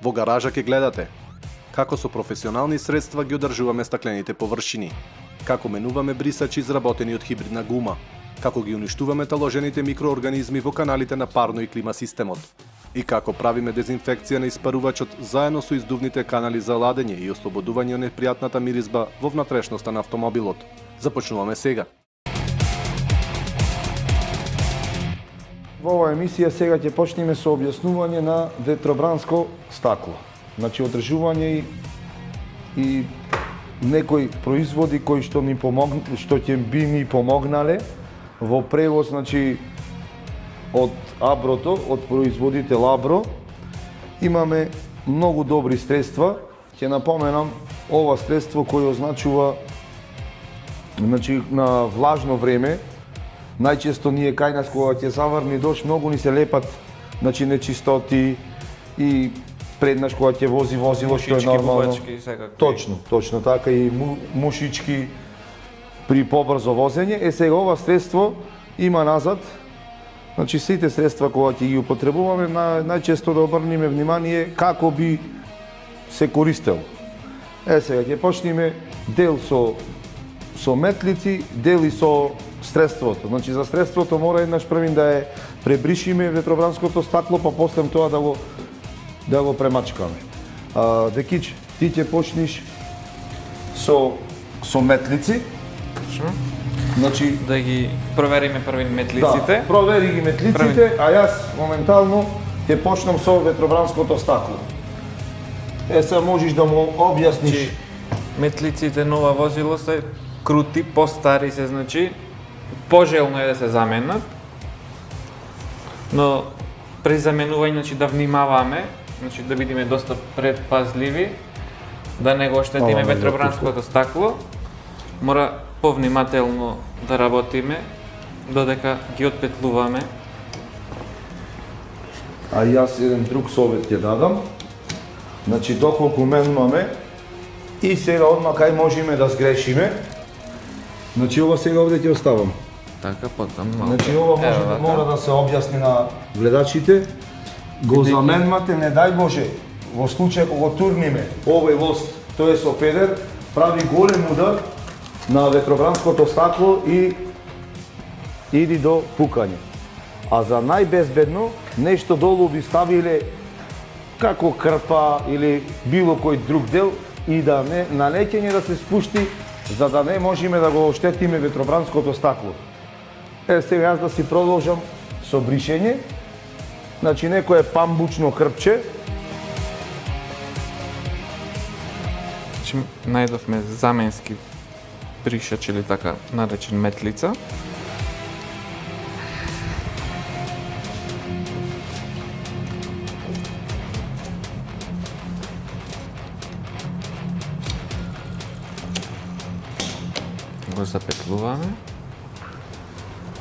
Во гаража ќе гледате како со професионални средства ги одржуваме стаклените површини, како менуваме брисачи изработени од хибридна гума, како ги уништуваме таложените микроорганизми во каналите на парно и клима системот, и како правиме дезинфекција на испарувачот заедно со издувните канали за ладење и ослободување од непријатната миризба во внатрешноста на автомобилот. Започнуваме сега. Во оваа емисија сега ќе почнеме со објаснување на ветробранско стакло. Значи одржување и некои производи кои што ќе би ни помогнале во превоз, значи од Аброто, од производител Абро. Имаме многу добри средства. Ќе напоменам ова средство кое означува, значи на влажно време, најчесто ние кај нас кога ќе заврни дожд, многу ни се лепат, значи нечистоти и преднаш кога ќе вози возило, што е нормално. Точно така, и мушички при побрзо возење. Сега ова средство има назад, значи сите средства кога ќе ги употребуваме, најчесто да обрнеме внимание како би се користел. Сега ќе почнеме дел со метлици, дел и со средството. Значи за средството мора еднаш првин да ја пребришиме ветробранското стакло, па после тоа да го премачкаме. Декич, ти ќе почнеш со метлици. Значи да ги провериме први метлиците. Да, провери ги метлиците, а јас моментално ќе почнам со ветробранското стакло. Сега можеш да му објасниш. Метлиците на ова возило се крути, постари се, значи пожелно е да се заменат. Но при заменување, значи да внимаваме, значи да бидеме доста предпазливи, да не го оштетиме ветробранското стакло. Мора повнимателно да работиме додека ги отпетлуваме. А јас еден друг совет ќе дадам. Значи доколку менуваме и сега одма кај можеме да сгрешиме. Значи ова сега овде ќе оставам. Така, потам малку. Значи ова мора да се објасни на гледачите. Го заменмате, не дај Боже, во случај кога го турниме овој лост, тој е со федер, прави голем удар на ветробранското стакло и иди до пукање. А за најбезбедно, нешто долу би ставиле како крпа или било кој друг дел и да не на леќење да се спушти, за да не можеме да го оштетиме ветробранското стакло. Сега јас да си продолжам со бришење. Значи некое памбучно крпче. Значи најдовме заменски бришач или така наречен метлица. Го запетлуваме.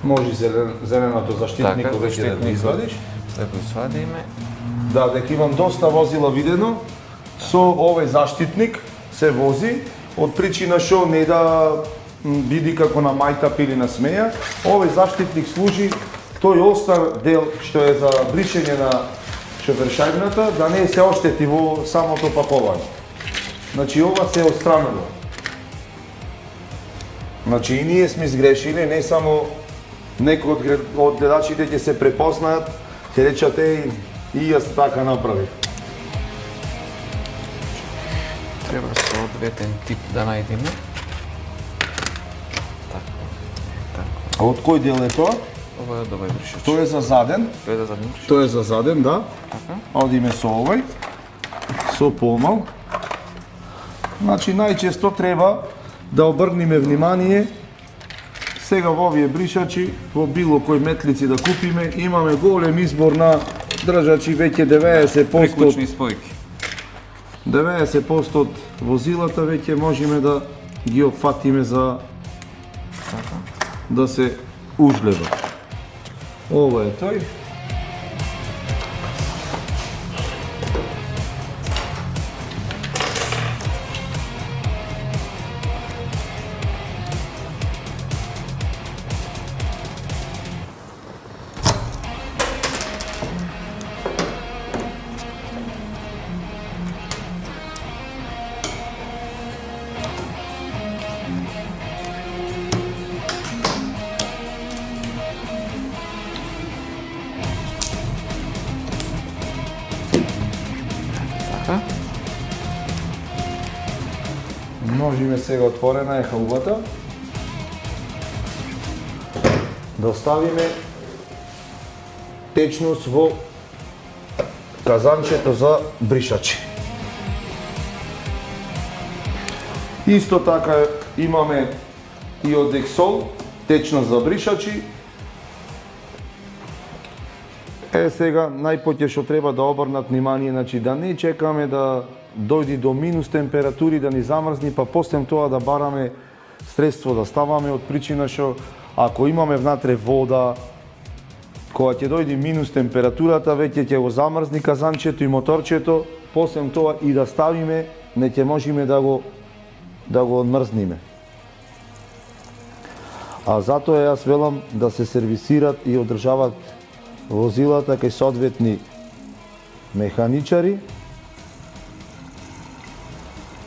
Може зеленото заштитник така, веќе да го извадиш. Да го свадиме. Да, дека имам доста возила видено со овој заштитник се вози од причина што не да биди како на мајтап или на смеја. Овој заштитник служи тој остар дел што е за бришење на шофершајбната да не се оштети во самото пакување. Значи ова се отстранува. Значи и ние сме сгрешили, не само некои од гледачите ќе се препознаат, ќе речат и јас така направив. Треба соодветен тип да најдеме. А од кој дел е тоа? Ова е добај бришач. Тоа е за заден. Тоа е за заден бришач. Тоа е за заден, да. Така. Одиме со овој, со помал. Значи најчесто треба да обрнеме внимание. Сега во овие бришачи, во било кој метлици да купиме, имаме голем избор на држачи, веќе 90% Приклучни спојки. 90% од возилата веќе можеме да ги опфатиме за да се ужлебат. Ова е тој. Така. Можеме сега, отворена е халбата, да оставиме течност во казанчето за бришачи. Исто така имаме и од Ексол, течност за бришачи. Сега најпоќе што треба да обрнат внимание, значи да не чекаме да дојди до минус температури, да ни замрзни, па после тоа да бараме средство да ставаме, од причина што ако имаме внатре вода, кога ќе дојде минус температурата, веќе ќе го замрзни казанчето и моторчето, после тоа и да ставиме, не ќе можеме да го одмрзниме. А затоа јас велам да се сервисират и одржават возилата кај соодветни механичари,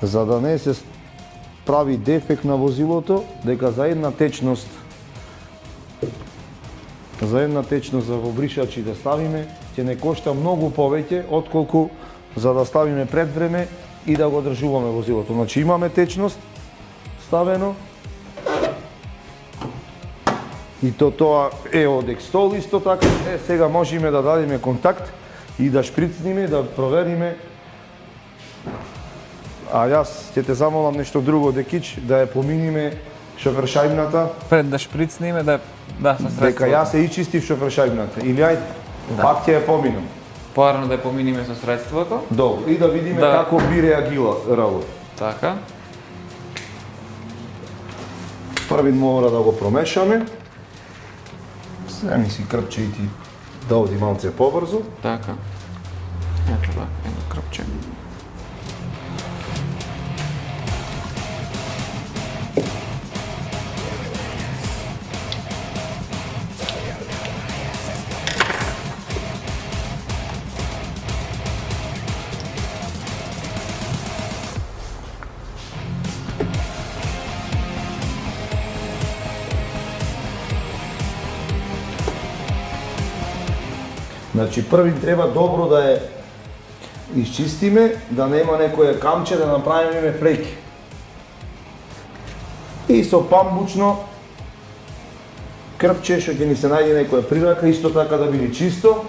за да не се прави дефект на возилото, дека за една течност за вобришачи да ставиме, ќе не кошта многу повеќе отколку за да ставиме пред време и да го одржуваме возилото. Значи имаме течност ставено и тоа е од Ексол исто така. Сега можеме да дадеме контакт и да шприцниме, да провериме. А јас ќе те замолам нешто друго, Декич, да ја поминиме шофершајбната. Пред да шприцниме, да со средство. Дека јас се ичистив шофершајбната. Или ајде, пак ќе ја поминам. Поарно да ја поминиме со средството. Добро, и да видиме Да. како би реагила работа. Така. Први мора да го промешаме. Семи си крпче и ти да оди малце побрзо. Така. Ето вака, едно крпче. Значи први треба добро да ја исчистиме, да нема некоја камче да направиме флеки. И со памбучно крпче што ќе ни се најде некоја прирака, исто така да биде чисто.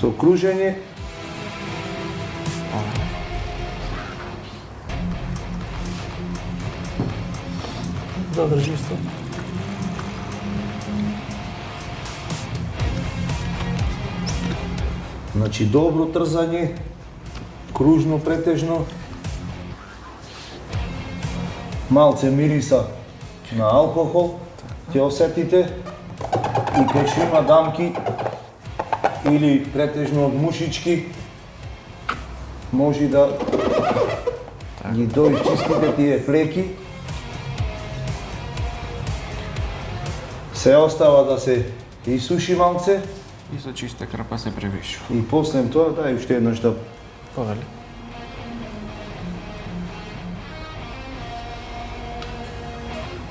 Со кружење. Да држи исто. Значи добро трзање, кружно, претежно. Малце мириса на алкохол ќе осетите и кај што има дамки или претежно од мушички може да ги доисчистите тие флеки. Се остава да се исуши малце И со чиста крпа се превишува. и после тоа дај уште еднаш да Повели.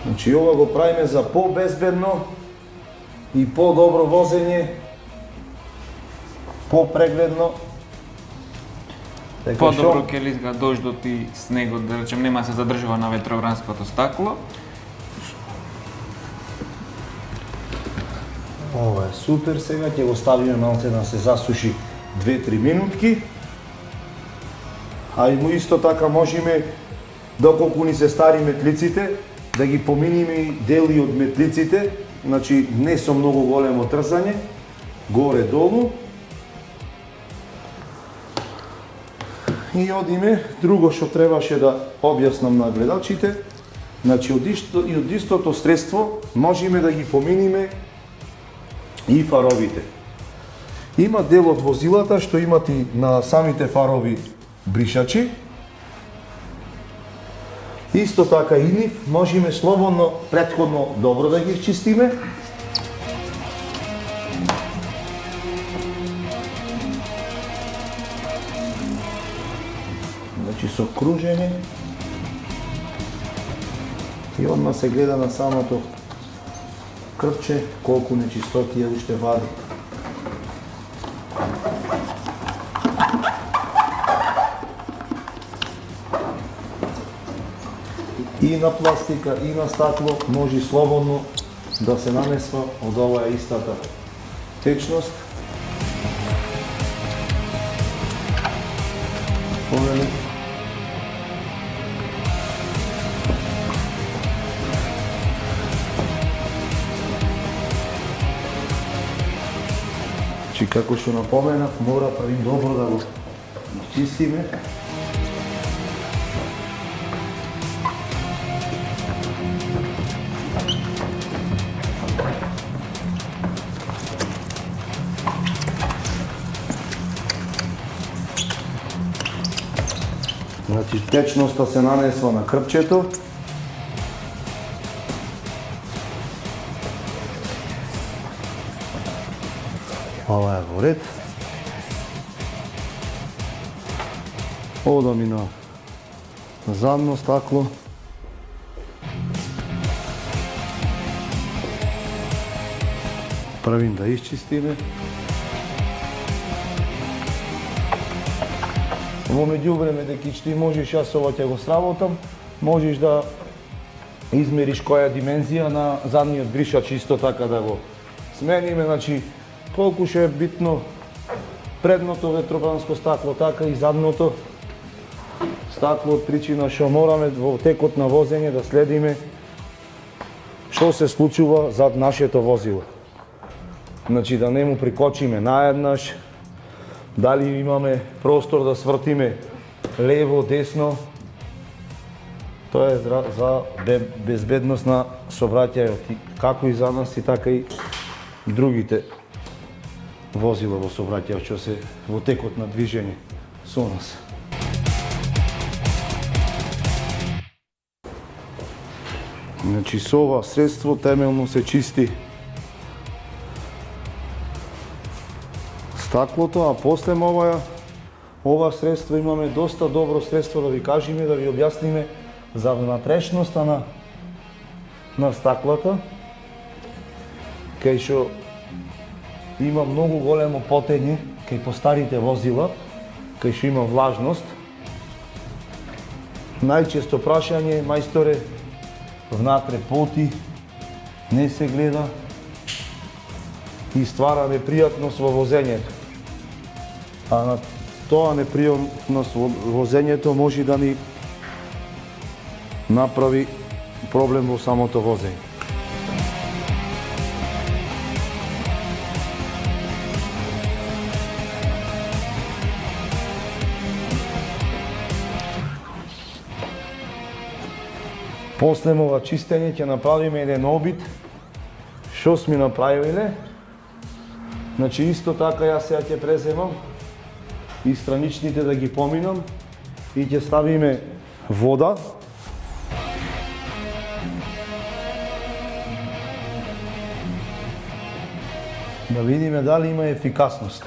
Значи ова го правиме за по-безбедно и по-добро возење, по-прегледно. Дека Подобро ќе лизга дождот и снегот, да речем, нема се задржува на ветробранското стакло. Ова е супер, сега ќе го ставиме малце да се засуши 2-3 минутки. А и му исто така можеме, доколку ни се стари метлиците, да ги поминиме и дели од метлиците, значи не со многу големо трзање, горе-долу. И одиме, друго што требаше да објаснам на гледачите, значи од истото средство можеме да ги поминиме и фаровите. Има дел од возилата што имат и на самите фарови бришачи. Исто така и нив можеме слободно, претходно добро да ги чистиме. Значи со кружење и одма се гледа на самото крпче колку нечистотија уште вади. И на пластика, и на стакло може слободно да се намесва од оваа истата течност. Повели. Чи како што напоменав, мора правим добро да го чистиме. Значи, течноста се нанесла на крпчето. Ова е во ред. Одам и на задно стакло. Правим да исчистиме. Во меѓувреме, деки ти можеш, јас ова ќе го сработам, можеш да измериш која е димензија на задниот гришач, исто така да го смениме, значи колку ќе е битно предното ветробранско стакло, така и задното стакло, од причина што мораме во текот на возење да следиме што се случува зад нашето возило. Значи да не му прикочиме наеднаш, дали имаме простор да свртиме лево, десно. Тоа е за безбедност на сообраќајот, како и за нас, и така и другите возила во сообраќајот што се во текот на движење со нас. Значи со ова средство темелно се чисти стаклото, а после ова средство имаме доста добро средство да ви кажеме, да ви објасниме за внатрешноста на стаклата, кај што има многу големо потење кај постарите возила, кај што има влажност. Најчесто прашање, мајсторе, внатре поти, не се гледа и ствара непријатност во возењето. А на тоа непријатност во возењето може да ни направи проблем во самото возење. После ова чистење ќе направиме еден обид што сме направиле. Значи исто така јас сега ќе преземам и страничните да ги поминам и ќе ставиме вода. Да видиме дали има ефикасност.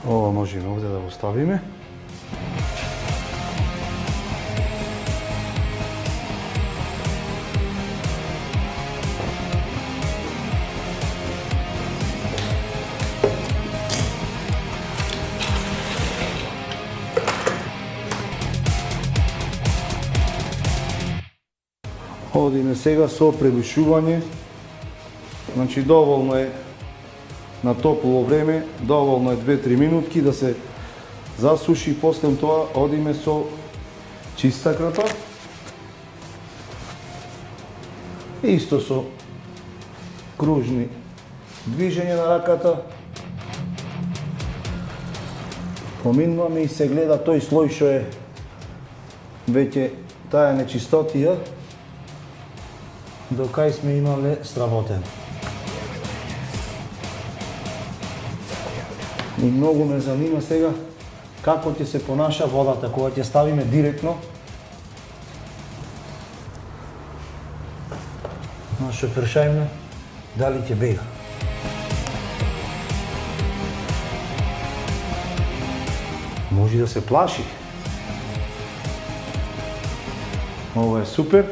Ова можеме овде да го ставиме. Одиме сега со превишување. Значи доволно е на топло време, доволно е 2-3 минутки да се засуши, после тоа одиме со чистаката. Исто со кружни движење на раката. Поминуваме и се гледа тој слој што е веќе таа нечистотија, до кај сме имале сработен. И многу ме занима сега како ќе се понаша водата кога ќе ставиме директно на шофершајме, дали ќе бега. Може да се плаши. Ова е супер.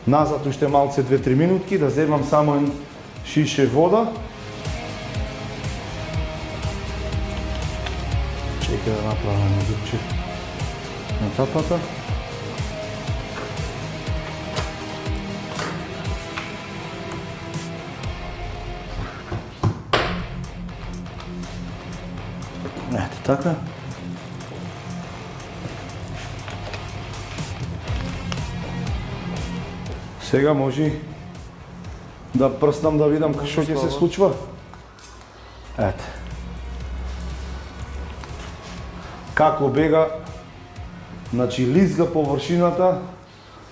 Назад уште малце 2-3 минутки, да земам само ен шише вода. Чекай да направам зубче на тапата. Ето така. Сега може да прснам да видам што ќе се случва. Ете. Како бега, значи лизга површината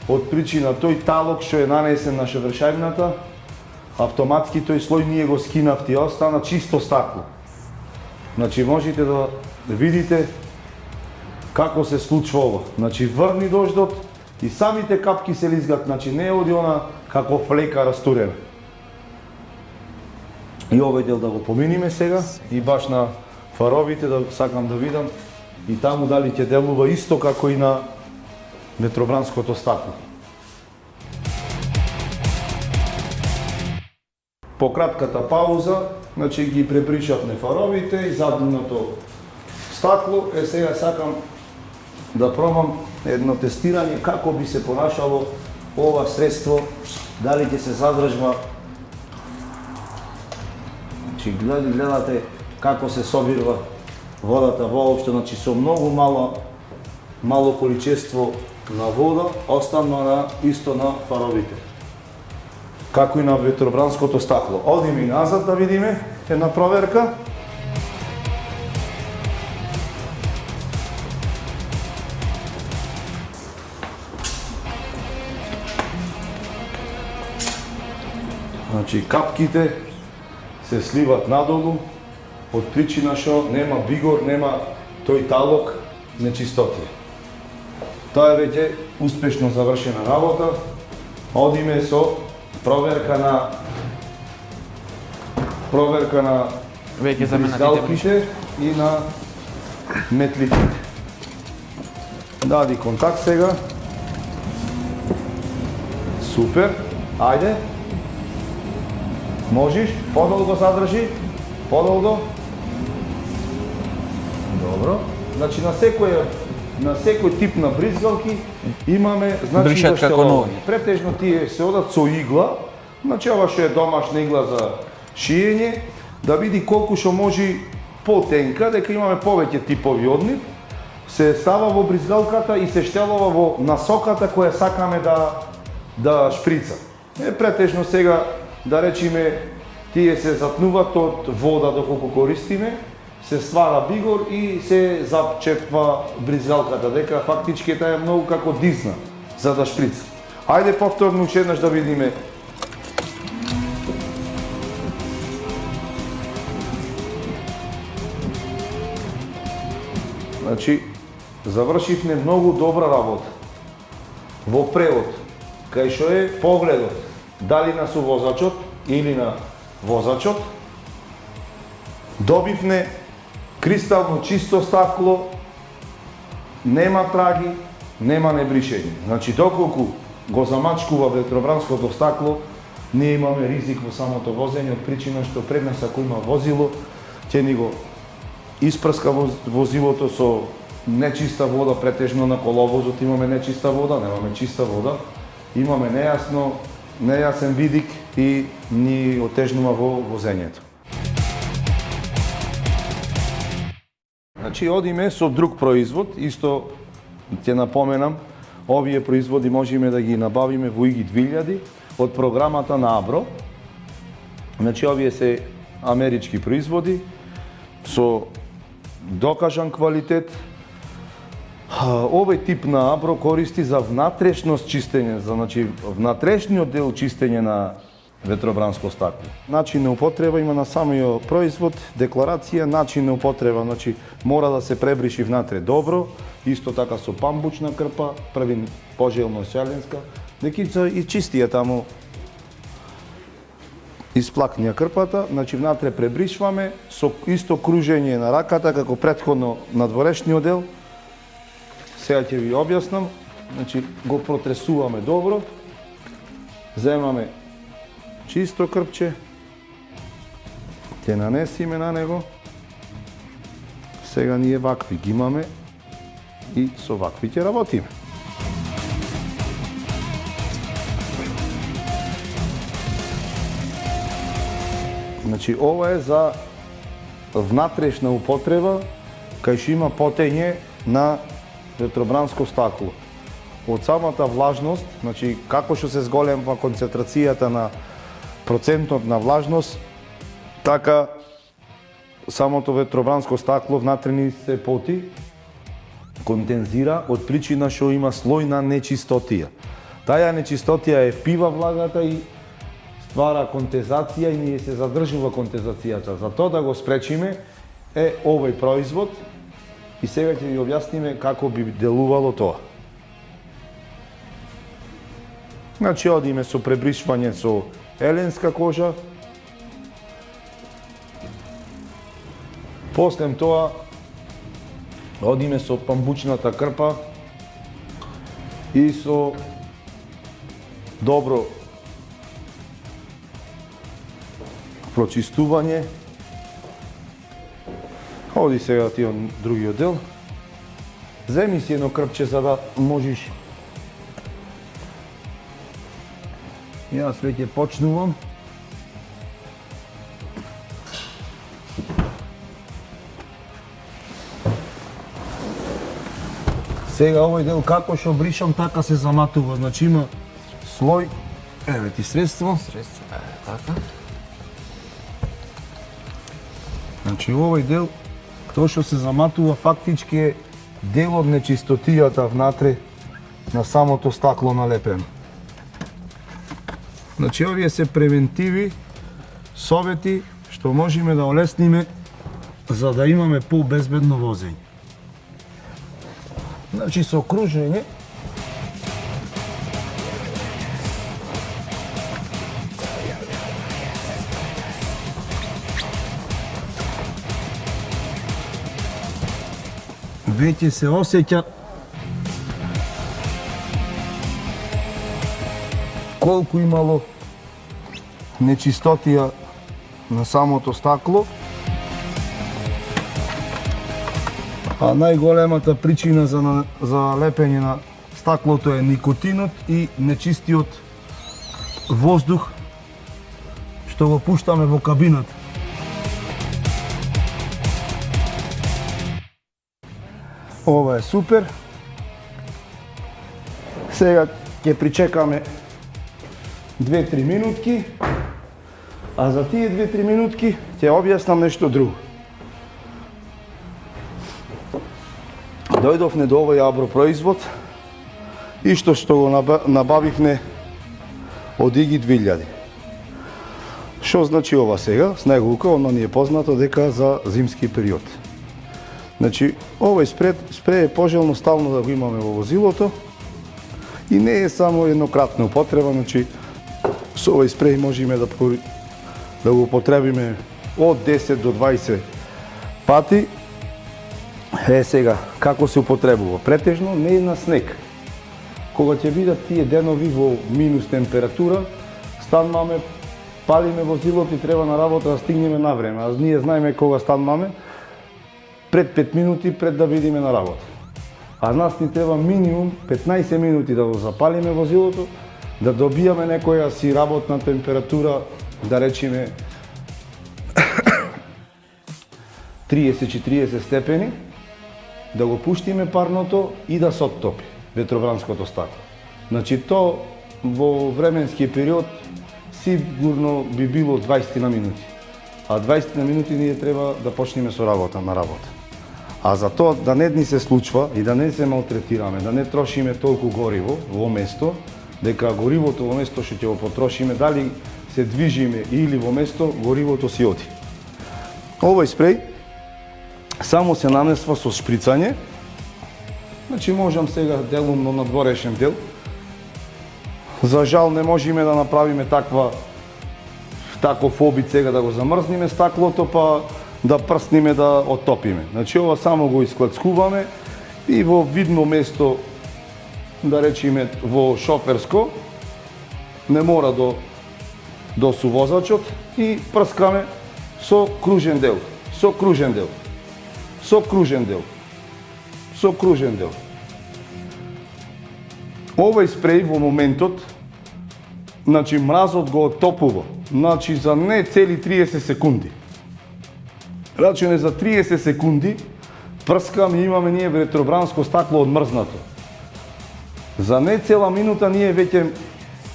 од причина тој талок што е нанесен на шевршајбната, автоматски тој слој ние го скинавте и остана чисто стакло. Значи можете да видите како се случва ова. Значи врни дождот и самите капки се лизгат, значи не оди она како флека растурена. И овој дел да го поминиме сега и баш на фаровите да сакам да видам и таму дали ќе делува исто како и на ветробранското стакло. По кратката пауза, значи ги препришавме фаровите и задното стакло. Сега сакам да пробам едно тестирање како би се понашало ова средство, дали ќе се задржва. Значи гледате како се собирва водата воопшто, значи со многу мало количество на вода, останува на исто на фаровите. Како и на ветробранското стакло. Одиме и назад да видиме една проверка. Значи капките се сливат надолу од причина што нема бигор, нема тој талок нечистотија. Тоа е веќе успешно завршена работа. Одиме со проверка на Веќе заменатите бризгалките и на метлите. Дади контакт сега. Супер. Ајде. Можеш, подолго задржи, подолго. Добро. Значи на секој тип на бризгалки имаме значи Бришат како нови. Претежно тие се одат со игла. Значи ова што е домашна игла за шиење, да види колку што може потенка, дека имаме повеќе типови од нив. Се става во бризгалката и се штелува во насоката која сакаме да шприца. Претежно сега да речиме, тие се затнуваат од вода доколку користиме, се ствара бигор и се запчепва бризгалката, дека фактички таа е многу како дизна за да шприца. Ајде повторно уште еднаш да видиме. Значи, завршивме многу добра работа. Во превод, кај што е погледот, дали на сувозачот или на возачот, добивме кристално чисто стакло, нема траги, нема небришење. Значи, доколку го замачкува ветробранското стакло, ние имаме ризик во самото возење од причина што пред нас ако има возило, ќе ни го испрска возилото со нечиста вода, претежно на коловозот имаме нечиста вода, немаме чиста вода, имаме нејасен видик и ни отежнува во возењето. Значи, одиме со друг производ, исто ќе напоменам, овие производи можеме да ги набавиме во ИГИ 2000 од програмата на Абро. Значи, овие се амерички производи со докажан квалитет. Овој тип на Абро користи за внатрешност чистење, значи внатрешниот дел чистење на ветробранско стакло. Начин на употреба има на самиот производ, декларација, начин на употреба, значи мора да се пребриши внатре добро, исто така со памбучна крпа, први пожелно сјаленска, дека и чистија таму Исплакнија крпата, значи внатре пребришваме со исто кружење на раката како претходно на дворешниот дел. Сега ќе ви објаснам, значи го протресуваме добро, земаме чисто крпче, ќе нанесиме на него. Сега ние вакви ги имаме и со вакви ќе работиме. Значи ова е за внатрешна употреба, кај што има потење на ветробранско стакло. Од самата влажност, значи како што се зголема концентрацијата на процентот на влажност, така самото ветробранско стакло внатре ни се поти, кондензира од причина што има слој на нечистотија. Таа нечистотија е впива влагата и ствара контезација и ние се задржува контезацијата. За тоа да го спречиме е овој производ и сега ќе ви објасниме како би делувало тоа. Значи одиме со пребришвање со еленска кожа. После тоа одиме со памбучната крпа и со добро прочистување. Оди сега ти од другиот дел. Земи си едно крпче за да можеш. Јас веќе почнувам. Сега овој дел како што бришам, така се заматува. Значи има слој, еве ти средство. Така. Значи овој дел, тоа што се заматува фактички е дел од нечистотијата внатре на самото стакло налепено. Значи овие се превентиви, совети што можеме да олесниме за да имаме побезбедно возење. Значи со кружење веќе се осеќа колку имало нечистотија на самото стакло. А најголемата причина за лепење на стаклото е никотинот и нечистиот воздух што го пуштаме во кабината. Ова е супер. Сега ќе причекаме 2-3 минутки, а за тие 2-3 минутки ќе објаснам нешто друго. Дојдовме до овој агропроизвод и што го набавивме од Игит 2000. Што значи ова сега? Снегулка, оно ни е познато дека за зимски период. Значи, овој спреј е пожелно стално да го имаме во возилото и не е само еднократна употреба, значи со овој спреј можеме да го употребиме од 10 до 20 пати. Сега, како се употребува? Претежно не е на снег. Кога ќе бидат тие денови во минус температура, стануваме, палиме возилото и треба на работа да стигнеме на време. А ние знаеме кога стануваме, пред 5 минути пред да бидеме на работа. А нас ни треба минимум 15 минути да го запалиме возилото, да добијаме некоја си работна температура, да речеме 30-40 степени, да го пуштиме парното и да се оттопи ветробранското стакло. Значи то во временски период сигурно би било 20 на минути. А 20 на минути ние треба да почнеме со работа на работа. А за тоа да не ни се случва и да не се малтретираме, да не трошиме толку гориво во место, дека горивото во место што ќе го потрошиме, дали се движиме или во место, горивото си оди. Овој спреј само се нанесва со шприцање. Значи можам сега делумно на дворешен дел. За жал не можеме да направиме таков обид сега да го замрзниме стаклото, па да прсниме да отопиме. Значи ова само го исклацкуваме и во видно место, да речеме во шоферско, не мора до сувозачот и прскаме со кружен дел, со кружен дел, со кружен дел, со кружен дел. Овој спреј во моментот, значи мразот го отопува, значи за не цели 30 секунди. Рачуне за 30 секунди прскаме и имаме ние ветробранско стакло одмрзнато. За не цела минута ние веќе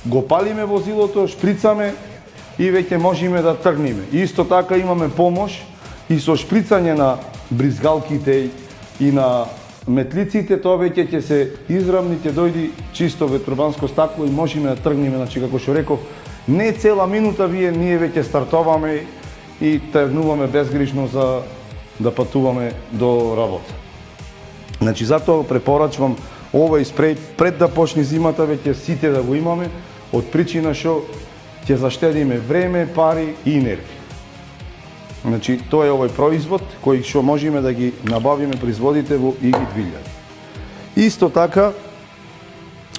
го палиме возилото, шприцаме и веќе можеме да тргнеме. Исто така имаме помош и со шприцање на бризгалките и на метлиците, тоа веќе ќе се изравни, ќе дојди чисто ветробранско стакло и можеме да тргнеме. Значи, како што реков, не цела минута ние веќе стартоваме и тргнуваме безгрижно за да патуваме до работа. Значи, затоа препорачувам овој спреј пред да почне зимата веќе сите да го имаме, од причина што ќе заштедиме време, пари и нерви. Значи, тоа е овој производ кој што можеме да ги набавиме производите во Игит Вилјари. Исто така,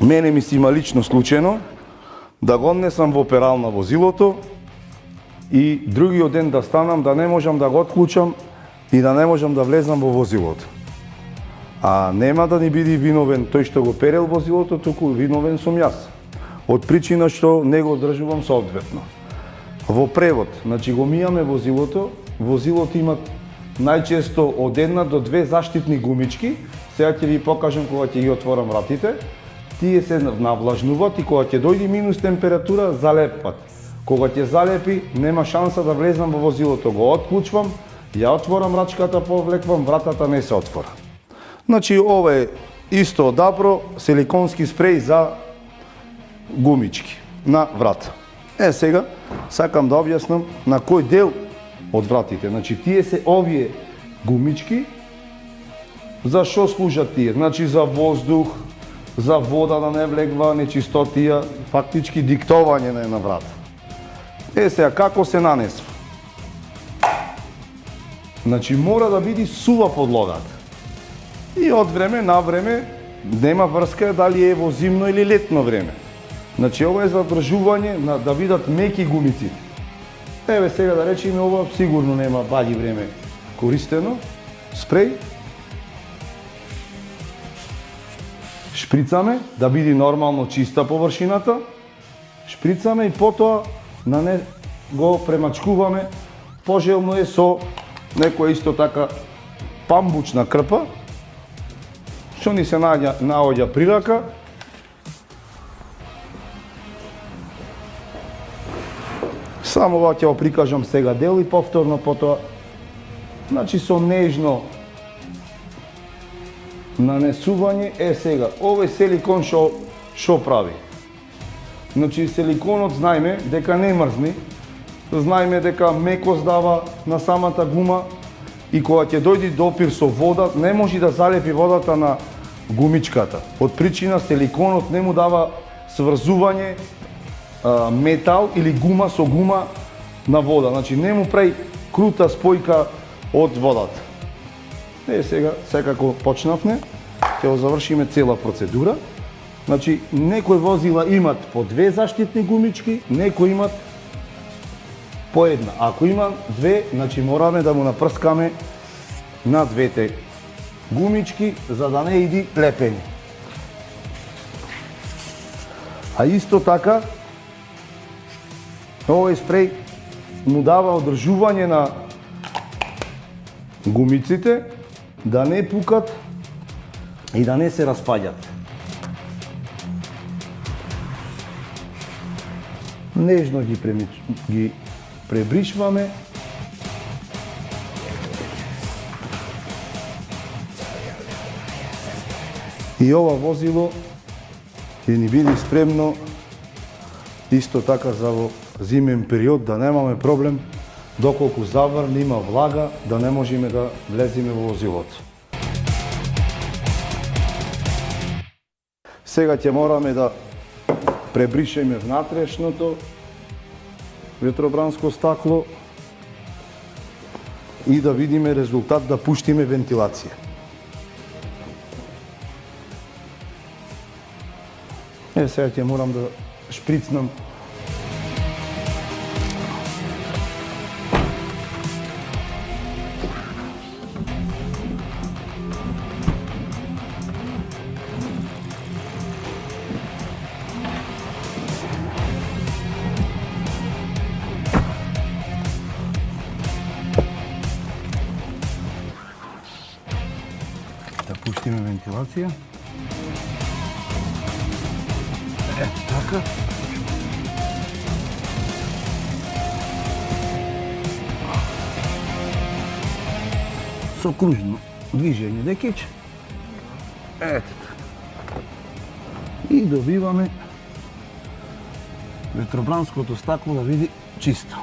мене ми се има лично случајно да го однесам во перална возилото и другиот ден да станам да не можам да го отклучам и да не можам да влезам во возилото. А нема да ни биде виновен тој што го перел возилото, туку виновен сум јас. Од причина што не го одржувам соодветно. Во превод, значи го мијаме возилото има најчесто од една до две заштитни гумички, сега ќе ви покажам кога ќе ги отворам вратите, тие се навлажнуваат и кога ќе дојде минус температура, залепват. Кога ќе залепи, нема шанса да влезам во возилото, го отклучвам, ја отворам рачката, повлеквам, вратата не се отвора. Значи, ова е исто добро силиконски спреј за гумички на врата. Сега, сакам да објаснам на кој дел од вратите. Значи, тие се овие гумички, за што служат тие? Значи, за воздух, за вода да не влегва, нечистотија, фактички диктовање на една врата. Сега, како се нанесва? Значи, мора да биде сува подлогата. И од време на време, нема врска дали е во зимно или летно време. Значи, ова е за одржување да бидат меки гумиците. Еве сега да речеме, ова сигурно нема баѓи време користено. Спреј. Шприцаме да биде нормално чиста површината. Шприцаме и потоа на не го премачкуваме. Пожелно е со некоја исто така памбучна крпа, што ни се наоѓа при рака. Само ова ќе го прикажам сега дел и повторно потоа. Значи со нежно нанесување сега. Овој силикон што прави? Значи силиконот знаеме дека не мрзни, знаеме дека мекост дава на самата гума и кога ќе дојде допир со вода, не може да залепи водата на гумичката. Од причина силиконот не му дава сврзување метал или гума со гума на вода. Значи не му прави крута спојка од водата. Сега, секако почнавме, ќе го завршиме цела процедура. Значи, некои возила имат по две заштитни гумички, некои имат по една. Ако има две, значи мораме да му напрскаме на двете гумички, за да не иди лепење. А исто така, овој спреј му дава одржување на гумиците, да не пукат и да не се распаѓат. Нежно ги пребришваме. И ова возило ќе ни биде спремно исто така за во зимен период, да немаме проблем доколку заврне, има влага, да не можеме да влеземе во возилото. Сега ќе мораме да пребришеме внатрешното, ветробранско стакло и да видиме резултат, да пуштиме вентилација. Сега ќе морам да шприцнам. Да пуштиме вентилација. Ето така. Со кружно движење декич. Ето така. И добиваме ветробранското стакло да види чисто.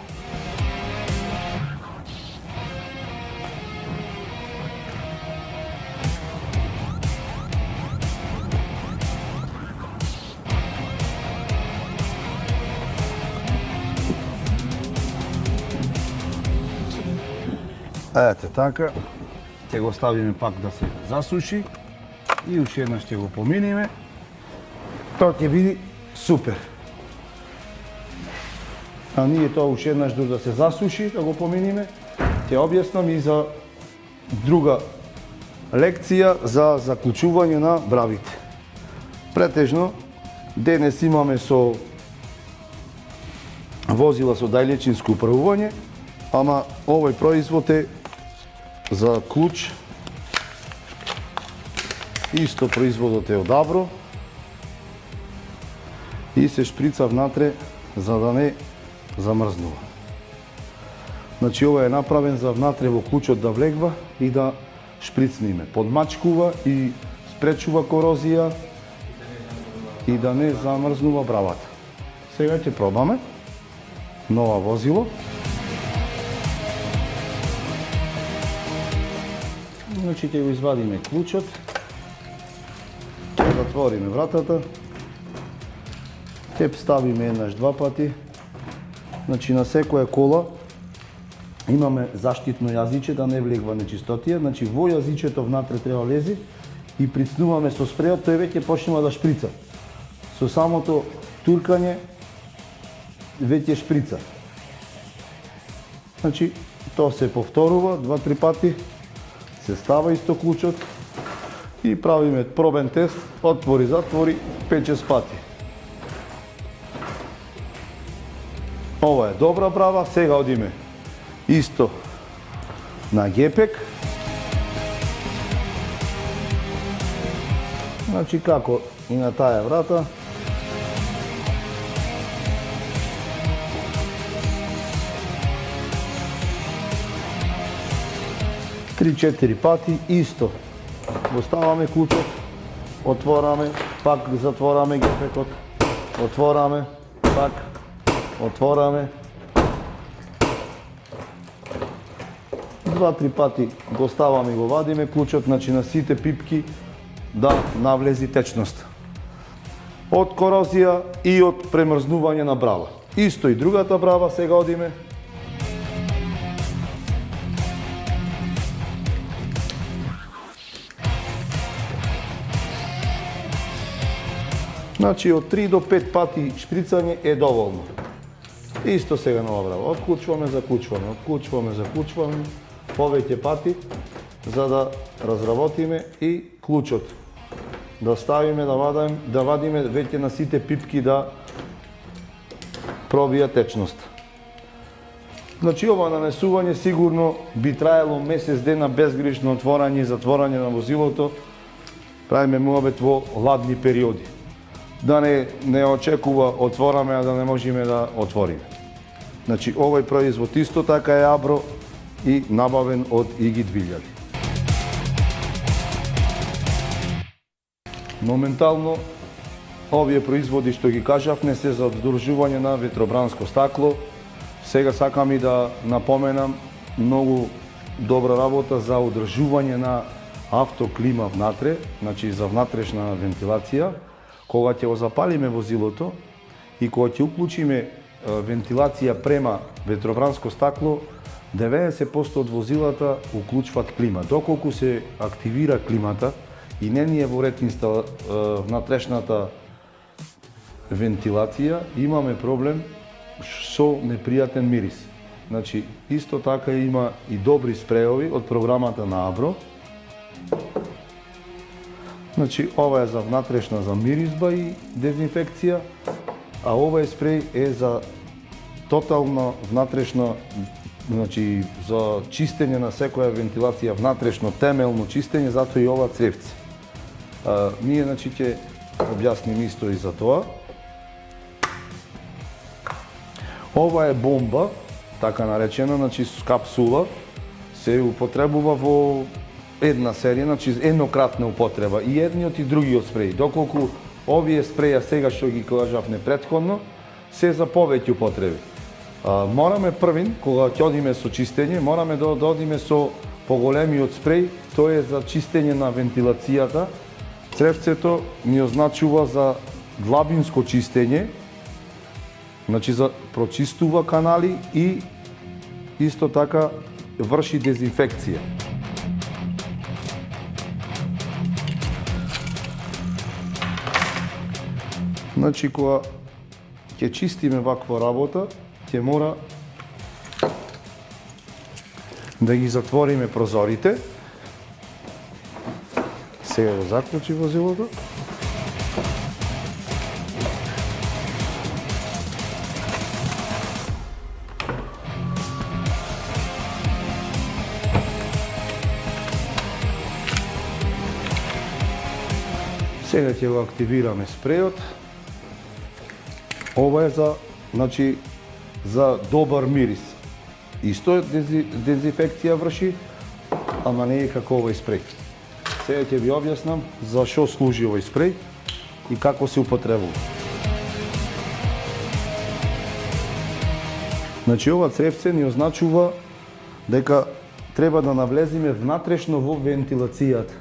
Ете така, ќе го ставиме пак да се засуши и уште еднаш ќе го поминиме. Тоа ќе биде супер. А ние тоа уште еднаш да се засуши, да го поминиме, ќе објаснам и за друга лекција за заклучување на бравите. Претежно, денес имаме со возила со дајлечинско управување, ама овој производ е за клуч. Исто производот е од Абро и се шприца внатре за да не замрзнува. Значи ова е направен за внатре во клучот да влегва и да шприцниме. Подмачкува и спречува корозија и да не замрзнува бравата. Сега ќе пробаме нова возило. Значи ќе го извадиме клучот, ќе затвориме вратата, ќе ставиме еднаш два пати. Значи на секоја кола имаме заштитно јазиче да не влегва нечистотија, значи во јазичето внатре треба лези и прицнуваме со спреот, тој веќе почнува да шприца. Со самото туркање веќе шприца. Значи тоа се повторува 2-3 пати. Се става исто клучот и правиме пробен тест, отвори, затвори 5-6 пати. Ова е добра брава, сега одиме исто на гепек. Значи како и на таа врата. Три-четири пати, исто. Го ставаме клучот, отвораме, пак затвораме гепекот, отвораме, пак, отвораме. 2-3 пати го ставаме и го вадиме клучот, значи на сите пипки да навлези течност. Од корозија и од премрзнување на брава. Исто и другата брава, сега одиме. Значи од 3 до 5 пати шприцање е доволно. Исто сега нова брава. Отклучваме, заклучваме, отклучваме, заклучваме, повеќе пати, за да разработиме и клучот. Да ставиме, да вадиме веќе на сите пипки да пробија течност. Значи ова нанесување сигурно би траело месец дена безгрешно отворање и затворање на возилото. Правиме муабет во ладни периоди. Да не очекува отвораме, а да не можеме да отвориме. Значи, овој производ исто така е Абро и набавен од Игит 2000. Моментално, овие производи што ги кажавме се за одржување на ветробранско стакло. Сега сакам и да напоменам многу добра работа за одржување на автоклима внатре, значи за внатрешна вентилација. Кога ќе го запалиме возилото и кога ќе уклучиме вентилација према ветробранско стакло, 90% од возилата уклучваат клима. Доколку се активира климата и не ни е во ред внатрешната вентилација, имаме проблем со непријатен мирис. Значи, исто така има и добри спреови од програмата на Абро. Значи, ова е за внатрешна за миризба и дезинфекција, а ова спреј е за тотална внатрешна, значи за чистење на секоја вентилација, внатрешно темелно чистење, затоа и ова цревце. Ние значи ќе објасним исто и за тоа. Ова е бомба, така наречена, значи капсула, се употребува во една серија, значи еднократна употреба, и едниот и другиот спреј. Доколку овие спреја сега што ги кажавме претходно, се за повеќе употреби. Мораме првин, кога ќе одиме со чистење, мораме да одиме со поголемиот спреј, тоа е за чистење на вентилацијата. Цревцето ни означува за длабинско чистење, значи за прочистува канали и исто така врши дезинфекција. Значи, кога ќе чистиме ваква работа, ќе мора да ги затвориме прозорите. Сега го заклучи возилото. Сега ќе го активираме спрејот. Ова е за, значи, за добар мирис. Исто дезинфекција врши, ама не е како овој спреј. Сега ќе ви објаснам за што служи овој спреј и како се употребува. Значи, ова цревце ни означува дека треба да навлезиме внатрешно во вентилацијата.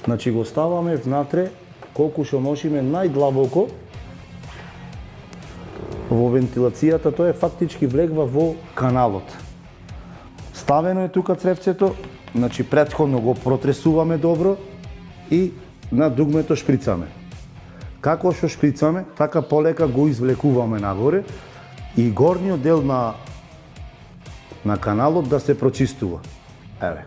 Значи, го ставаме внатре колку што можеме најдлабоко во вентилацијата, тоа е фактички влегва во каналот. Ставено е тука цревцето, значи претходно го протресуваме добро и на дугмето шприцаме. Како што шприцаме, така полека го извлекуваме нагоре и горниот дел на каналот да се прочистува. Еве.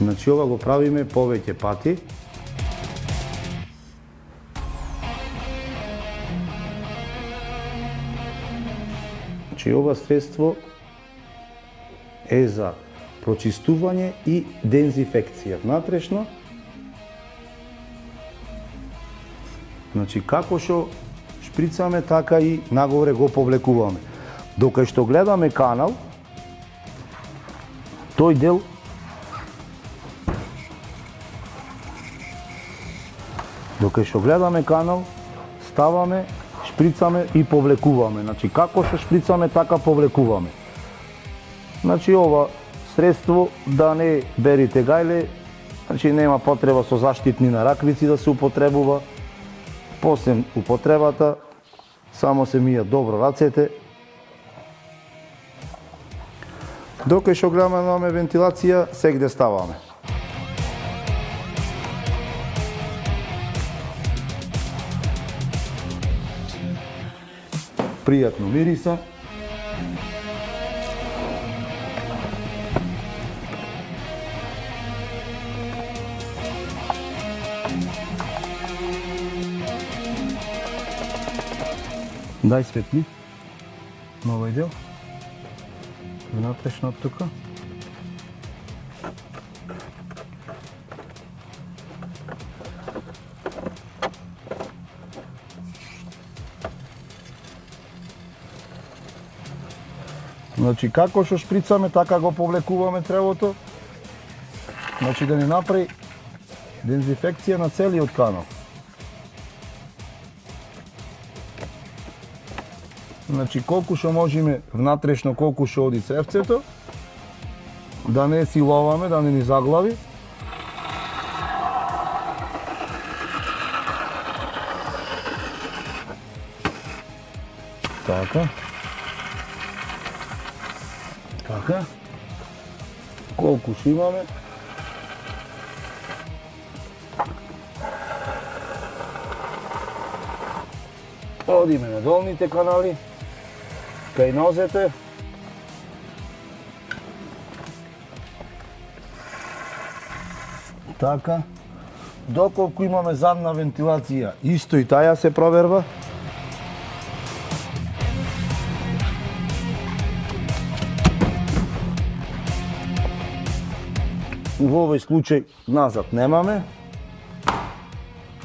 Значи, ова го правиме повеќе пати. Значи, ова средство е за прочистување и дезинфекција внатрешно. Значи, како што шприцаме, така и нагоре го повлекуваме. Докај што гледаме канал, тој дел ставаме, шприцаме и повлекуваме. Значи, како што шприцаме, така повлекуваме. Значи, ова средство да не берите гајле, значи нема потреба со заштитни на раквици да се употребува. После употребата, само се мијат добро рацете. Докај што гледаме вентилација, сегде ставаме. Пријатно мириса. Дај светли на овој дел. Внатрешно од тука. Значи, како што шприцаме, така го повлекуваме тревото. Значи, да ни направи дезинфекција на целиот канал. Значи, колку што можеме внатрешно, колку што оди цревцето, да не силоваме, да не ни заглави. Така. Така. Колку ще имаме? Одиме на долните канали, кај нозете. Така. Доколку имаме задна вентилација, исто и таја се проверва. Во овој случај назад немаме.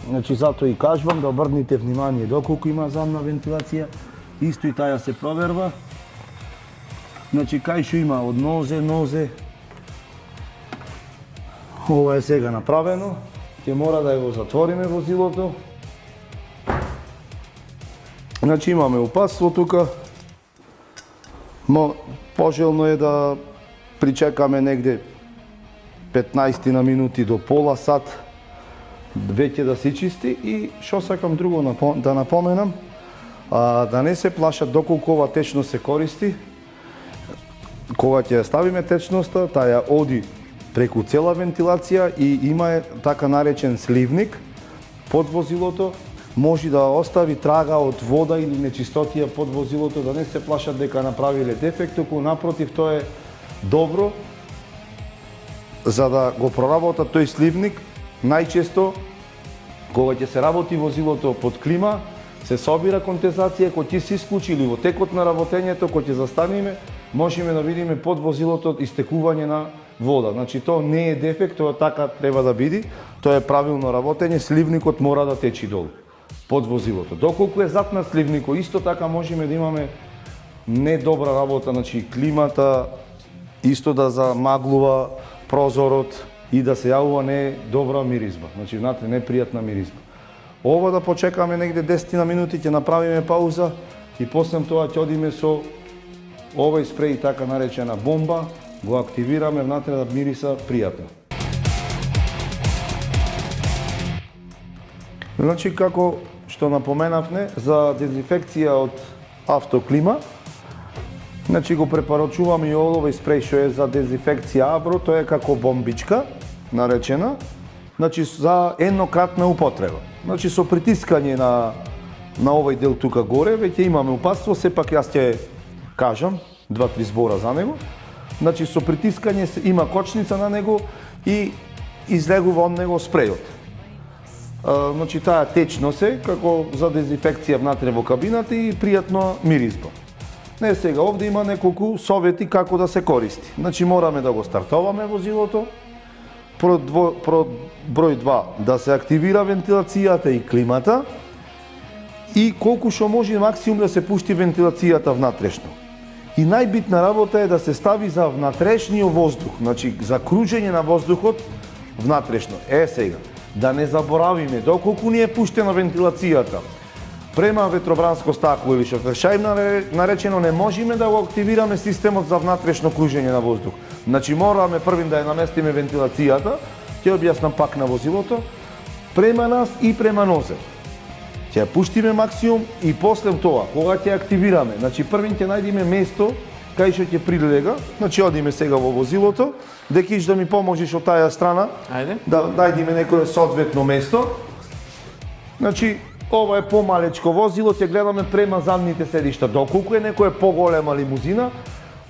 Значи затоа и кажувам да обрнете внимание доколку има задна вентилација, исто и таја се проверва. Значи кај што има од нозе, ова е сега направено, ќе мора да го затвориме возилото. Значи имаме упатство тука. Пожелно е да причекаме негде 15 на минути до пола сат веќе да се чисти и што сакам друго да напоменам, да не се плашат доколку ова течност се користи. Кога ќе ставиме течноста, таја оди преку цела вентилација и има така наречен сливник под возилото, може да остави трага од вода или нечистотија под возилото, да не се плашат дека направиле дефект, туку напротив тоа е добро за да го проработат тој сливник. Најчесто кога ќе се работи возилото под клима, се собира кондензација, кога ќе се исклучи или во текот на работењето, кога ќе застанеме, можеме да видиме под возилото истекување на вода. Значи тоа не е дефект, тоа така треба да биде, тоа е правилно работење, сливникот мора да течи долу под возилото. Доколку е зад на сливникот, исто така можеме да имаме недобра работа, значи климата исто да замаглува прозорот и да се јавува не добра миризба, значи внатре непријатна миризба. Ова да почекаме негде 10 на минути, ќе направиме пауза и после тоа ќе одиме со овој спреј, така наречена бомба, го активираме внатре да мириса пријатно. Значи, како што напоменавме за дезинфекција од автоклима, значи го препорачуваме и овој спреј што е за дезинфекција Абро, тоа е како бомбичка наречена, значи за еднократна употреба. Значи со притискање на овој дел тука горе веќе имаме упатство, сепак јас ќе кажам 2-3 збора за него. Значи со притискање има кочница на него и излегува од него спрејот. Значи таа течно се како за дезинфекција внатре во кабината и пријатна миризба. Не, сега овде има неколку совети како да се користи. Значи мораме да го стартоваме возилото. Број 2 да се активира вентилацијата и климата и колку што може максимум да се пушти вентилацијата внатрешно. И најбитна работа е да се стави за внатрешниот воздух, значи за кружење на воздухот внатрешно. Сега, да не заборавиме, доколку ни е пуштена вентилацијата према ветробранско стакло или шофершајм наречено, не можеме да го активираме системот за внатрешно кружење на воздух. Значи мораме првим да ја наместиме вентилацијата, ќе објаснам пак на возилото, према нас и према нозе. Ќе ја пуштиме максимум и после тоа, кога ќе активираме, значи првин ќе најдеме место кај што ќе прилега, значи одиме сега во возилото, дека да ми поможеш од таја страна, да најдеме некое соодветно место. Значи, ова е помалечко возило, ќе гледаме према задните седишта. Доколку е некоја поголема лимузина,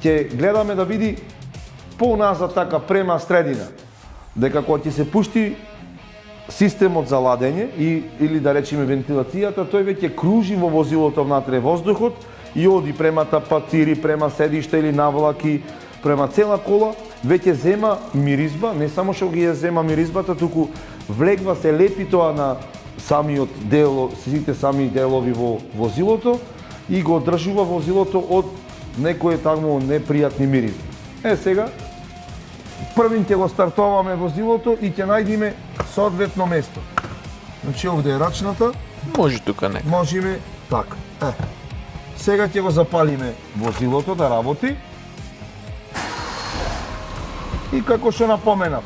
ќе гледаме да види поназад така према средина. Дека кога ќе се пушти системот за ладење или да речеме вентилацијата, тој веќе кружи во возилото внатре воздухот и оди према тапацири, према седишта или навлаки, према цела кола, веќе зема миризба, не само што ги зема миризбата, туку влегва се лепи тоа на самиот дел, сите сами делови во возилото и го одржува возилото од некои таму непријатни миризби. Сега, првин ќе го стартоваме возилото и ќе најдеме соодветно место. Значи овде е рачната. Може тука нека. Можеме така. Сега ќе го запалиме возилото да работи. И како што напоменав,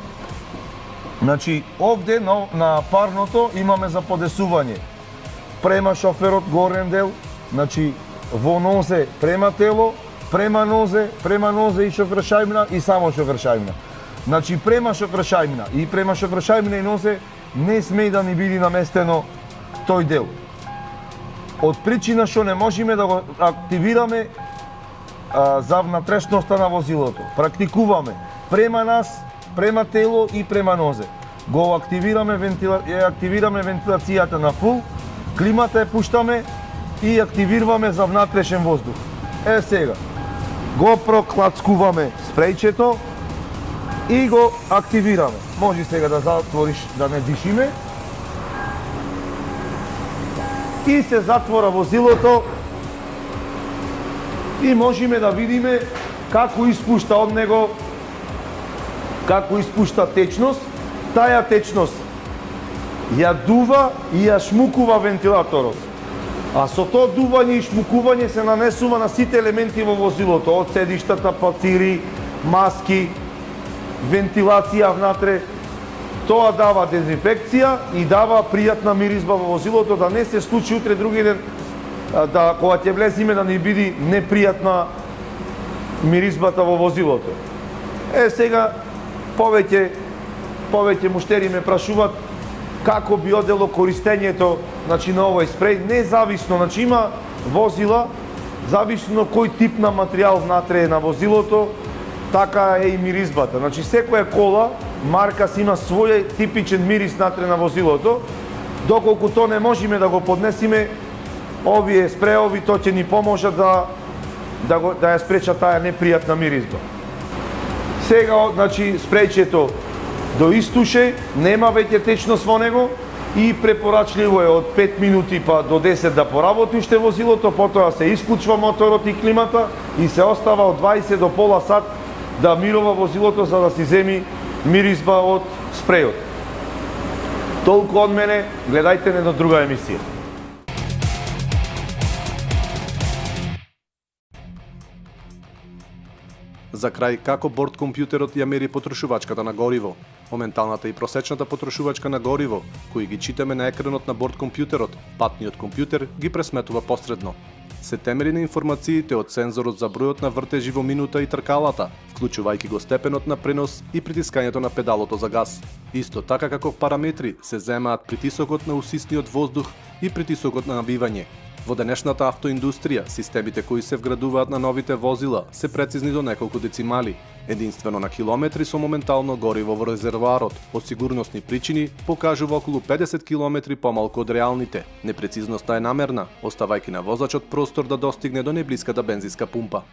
значи овде на парното имаме за подесување. Према шоферот горен дел, значи во нозе према тело, према нозе и шофршајмина и само шофршајмина. Значи према шофршајмина и према шофршајмина и нозе не смее да ни биде наместено тој дел. Од причина што не можеме да го активираме за внатрешноста на возилото. Практикуваме према нас, према тело и према нозе. Го активираме вентилацијата на фул, климата ја пуштаме и активираме за внатрешен воздух. Сега, го проклацкуваме спрејчето и го активираме. Може сега да затвориш, да не дишиме. И се затвора возилото и можеме да видиме како испушта од него, како испушта течност. Таја течност ја дува и ја шмукува вентилаторот. А со тоа дување и шмукување се нанесува на сите елементи во возилото, од седиштата, пацири, маски, вентилација внатре. Тоа дава дезинфекција и дава пријатна миризба во возилото, да не се случи утре други ден да кога ќе влеземе да ни биде непријатна миризбата во возилото. Сега повеќе муштери ме прашуваат како би одело користењето, значи, на овој спреј. Независно, значи има возила, зависно кој тип на материјал внатре е на возилото, така е и миризбата. Значи секоја кола, марка си има свој типичен мирис натре на возилото. Доколку тоа не можеме да го поднесиме, овие спреови тоа ќе ни поможат да ја спречат таа непријатна миризба. Сега, значи, спрејчето до истуше, нема веќе течност во него и препорачливо е од 5 минути па до 10 да поработи уште возилото, потоа се исклучува моторот и климата и се остава од 20 до пола сат да мирува возилото за да си земи миризба од спрејот. Толку од мене, гледајте не до друга емисија. За крај, како борд компјутерот ја мери потрошувачката на гориво, моменталната и просечната потрошувачка на гориво, кои ги читаме на екранот на борд компјутерот, патниот компјутер ги пресметува посредно. Се темели на информациите од сензорот за бројот на вртежи во минута и тркалата, вклучувајќи го степенот на пренос и притискањето на педалото за газ. Исто така како параметри се земаат притисокот на усисниот воздух и притисокот на набивање. Во денешната автоиндустрија, системите кои се вградуваат на новите возила се прецизни до неколку децимали, единствено на километри со моментално гориво во резервоарот. Од сигурносни причини покажува околу 50 километри помалку од реалните. Непрецизноста е намерна, оставајќи на возачот простор да достигне до најблиската бензинска пумпа.